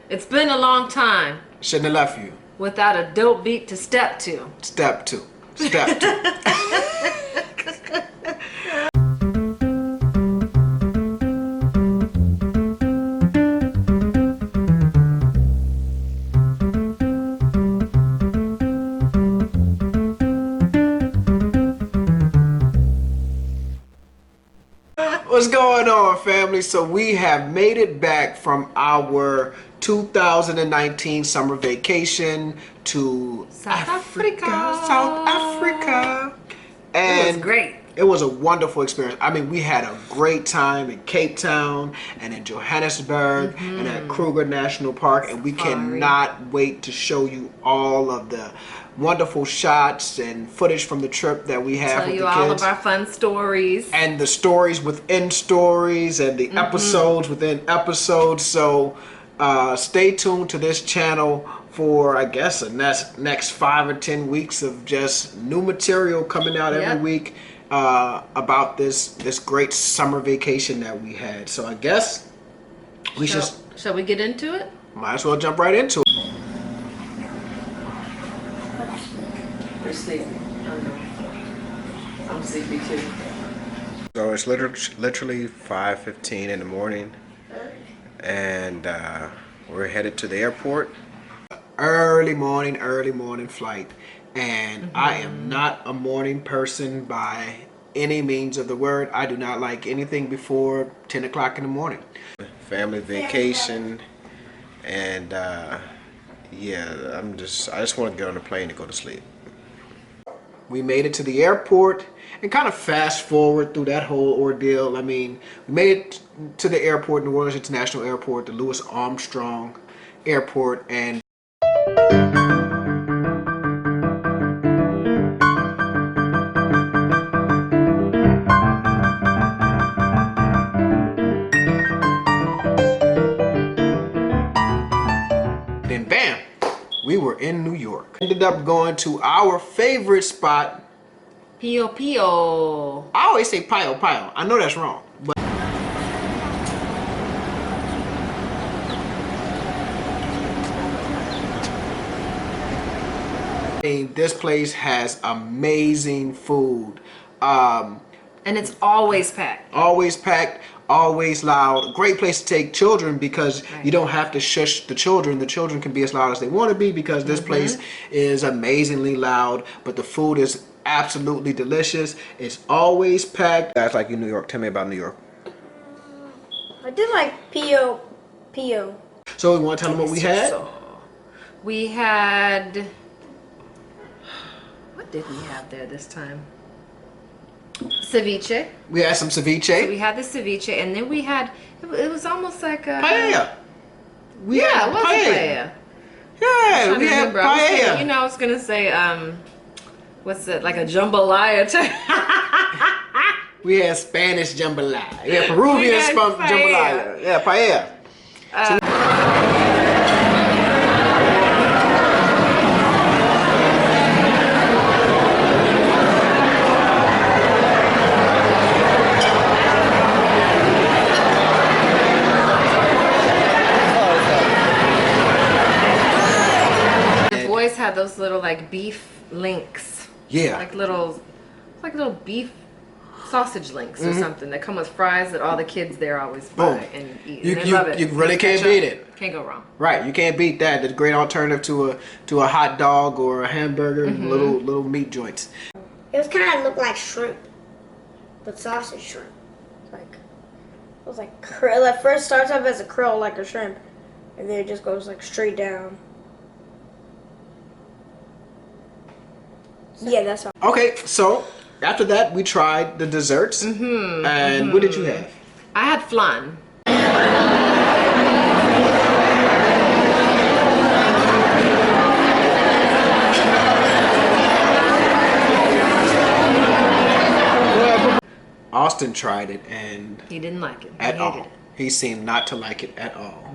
It's been a long time Shouldn't have left you. without a dope beat to step to. Step two. Step two. What's going on, family? So we have made it back from our 2019 summer vacation to South Africa. South Africa. And It was great. It was a wonderful experience. I mean, we had a great time in Cape Town and in Johannesburg and at Kruger National Park, and we cannot wait to show you all of the wonderful shots and footage from the trip that we have with the kids. Tell you all of our fun stories. And the stories within stories and the episodes within episodes. So stay tuned to this channel for, I guess, the next 5 or 10 weeks of just new material coming out every week about this great summer vacation that we had. So I guess we Shall we get into it? might as well jump right into it. You're sleepy. I'm sleepy too. So it's literally 5:15 in the morning, and we're headed to the airport. Early morning flight, and I am not a morning person by any means of the word. I do not like anything before 10 o'clock in the morning. Family vacation, and yeah, I just want to get on the plane and go to sleep. We made it to the airport, and kind of fast forward through that whole ordeal. I mean, we made it to the airport, New Orleans International Airport, the Louis Armstrong Airport, and then bam, we were in New York. Ended up going to our favorite spot. Pio Pio. I always say Pio Pio. I know that's wrong, but I mean, this place has amazing food. And it's always packed. Always packed, always loud. Great place to take children because you don't have to shush the children. The children can be as loud as they want to be because this place is amazingly loud, but the food is absolutely delicious. It's always packed. Guys, like you, New York. Tell me about New York. I did like Pio Pio. So we want to tell them what we had? We had... What did we have there this time? Ceviche. We had some ceviche. So we had the ceviche, and then we had... It was almost like a... Paella. Yeah, it was a paella. Yeah, we had paella. I was going to say... what's it, like a jambalaya type? We had Spanish jambalaya. We had Peruvian jambalaya. Yeah, paella. The boys had those little like beef links. Yeah. Like little beef sausage links or something that come with fries that all the kids there always buy and eat. And they love it. You really can't beat it. Can't go wrong. Right, you can't beat that. It's a great alternative to a hot dog or a hamburger, little meat joints. It was kind of looked like shrimp, but sausage shrimp. It was like krill. It first starts off as a krill, like a shrimp, and then it just goes like straight down. Yeah, that's all. Okay, so after that we tried the desserts. And what did you have? I had flan. Austin tried it and He didn't like it. at He hated all. He seemed not to like it at all.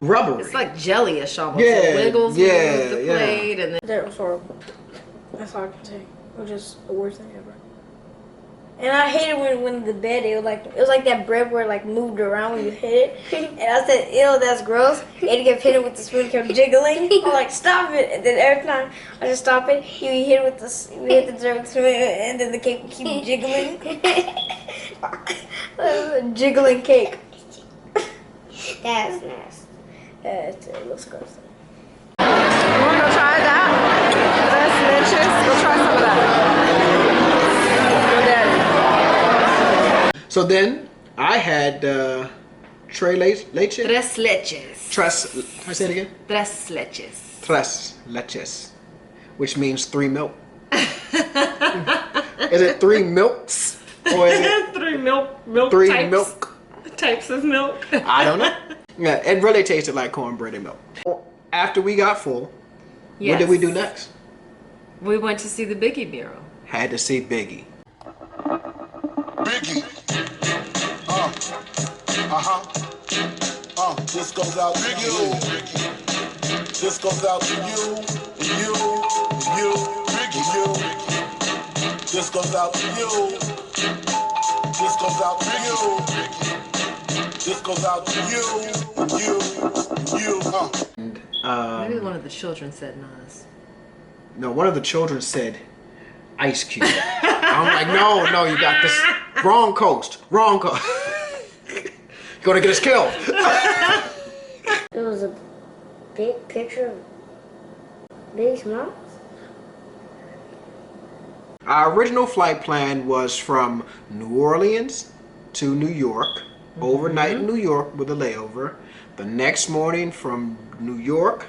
Rubbery. It's like jelly-ish almost. Yeah, It wiggles when you move the yeah. plate, and then That was horrible. That's all I can say. which is the worst thing ever. And I hated when the bed, it was like that bread where it like moved around when you hit it. And I said, ew, that's gross. And you kept hitting it with the spoon, it kept jiggling. I'm like, stop it. And then every time I just stop it, you hit it with the spoon, and then the cake would keep jiggling. Jiggling cake. That's nasty. It looks gross. You want to go try that? That's delicious. Go try some of that. Go daddy. So then I had tres leches. Tres leches. Can I say it again? Tres leches. Tres leches, which means 3 milk. Is it 3 milks? Or is it Three milk 3 types. milk? Types of milk. I don't know. Yeah, it really tasted like cornbread and milk. After we got full, Yes. what did we do next? We went to see the Biggie mural. Had to see Biggie. Biggie. This goes out to you. This goes out to you, Biggie, you. This goes out to you. This goes out to you. This goes out to you. Maybe one of the children said Nas. No, one of the children said Ice Cube. I'm like, no, you got this wrong coast. You're gonna get us killed. It was a big picture of Biggie Smalls. Our original flight plan was from New Orleans to New York, overnight in New York with a layover. The next morning from New York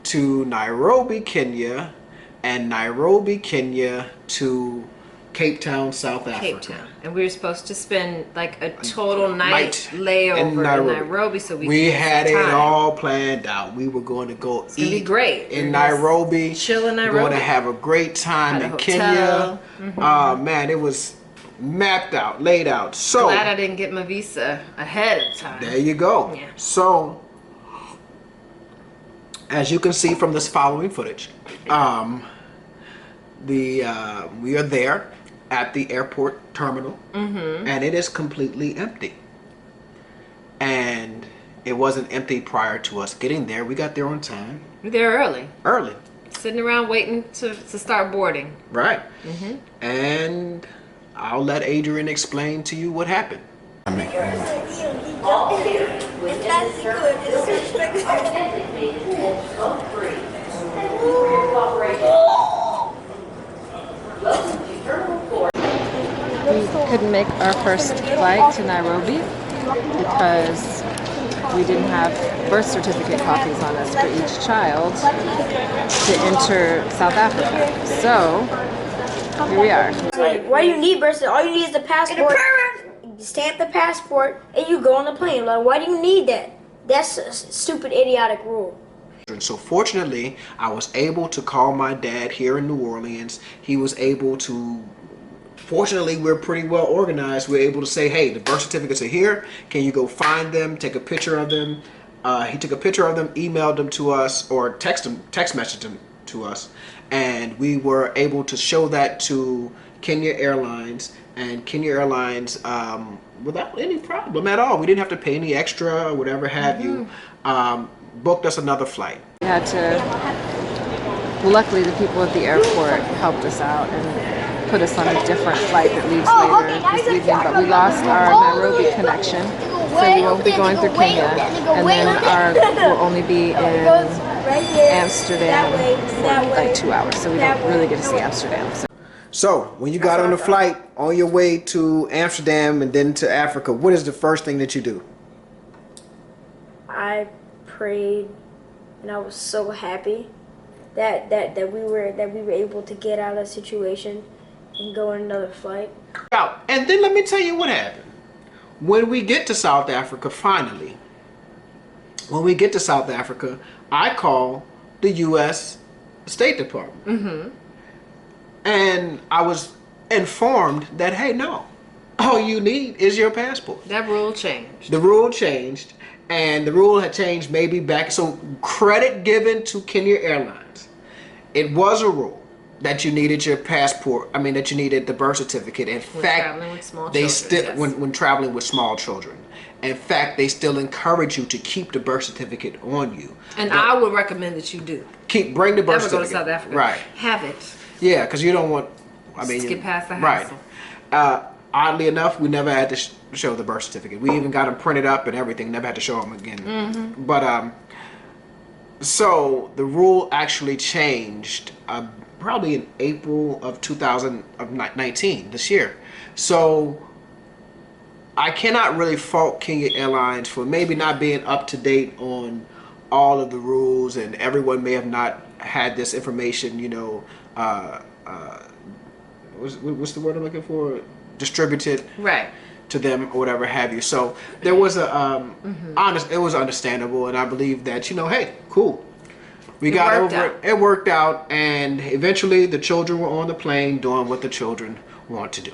to Nairobi, Kenya, and Nairobi, Kenya to Cape Town, South Africa. Cape Town. And we were supposed to spend like a total night layover in Nairobi, so we had some it time. all planned out. We were going to go It's gonna be great. in Nairobi. Chill in Nairobi. We're going to have a great time Had a in hotel. Kenya. Man, it was mapped out, laid out. So Glad I didn't get my visa ahead of time. there you go. Yeah. So as you can see from this following footage, we are there at the airport terminal, and it is completely empty. And it wasn't empty prior to us getting there. We got there on time. We were there Early, sitting around waiting to start boarding. right? And I'll let Adrian explain to you what happened. We couldn't make our first flight to Nairobi because we didn't have birth certificate copies on us for each child to enter South Africa. So here we are. Why do you need birth certificate? All you need is the passport. You stamp the passport and you go on the plane. Like, why do you need that? That's a stupid, idiotic rule. So fortunately, I was able to call my dad here in New Orleans. He was able to, fortunately, we're pretty well organized. We're able to say, hey, the birth certificates are here. Can you go find them, take a picture of them? He took a picture of them, emailed them to us, or text messaged them to us. And we were able to show that to Kenya Airlines. And Kenya Airlines, without any problem at all, we didn't have to pay any extra or whatever have you, booked us another flight. We had to, well, luckily the people at the airport helped us out and put us on a different flight that leaves later this evening, but we lost our Nairobi connection, so we won't be going through Kenya, and then we'll only be in Amsterdam for like 2 hours, so we don't really get to see Amsterdam. So when you got on the flight on your way to Amsterdam and then to Africa, what is the first thing that you do? I prayed, and I was so happy that we were able to get out of the situation and go on another flight. Out. And then let me tell you what happened. When we get to South Africa, finally, I call the U.S. State Department. And I was informed that, hey, no, all you need is your passport. That rule changed. The rule changed, and the rule had changed maybe back. So credit given to Kenya Airlines. It was a rule. that you needed your passport. I mean, that you needed the birth certificate. In fact, traveling with small they children, still yes. when traveling with small children. In fact, they still encourage you to keep the birth certificate on you. And I would recommend that you do. Bring the birth Ever go to certificate. South Africa? Right. Have it. Yeah, because you don't want. I mean, Skip past the right. hassle. Oddly enough, we never had to show the birth certificate. We even got them printed up and everything. Never had to show them again. Mm-hmm. But so the rule actually changed probably in April of 2019 this year. So I cannot really fault Kenya Airlines for maybe not being up to date on all of the rules, and everyone may have not had this information, you know, what's the word I'm looking for? Distributed Right. to them or whatever have you. So there was a it was understandable, and I believe that, you know, hey, cool. We got over it. It worked out, and eventually the children were on the plane doing what the children want to do.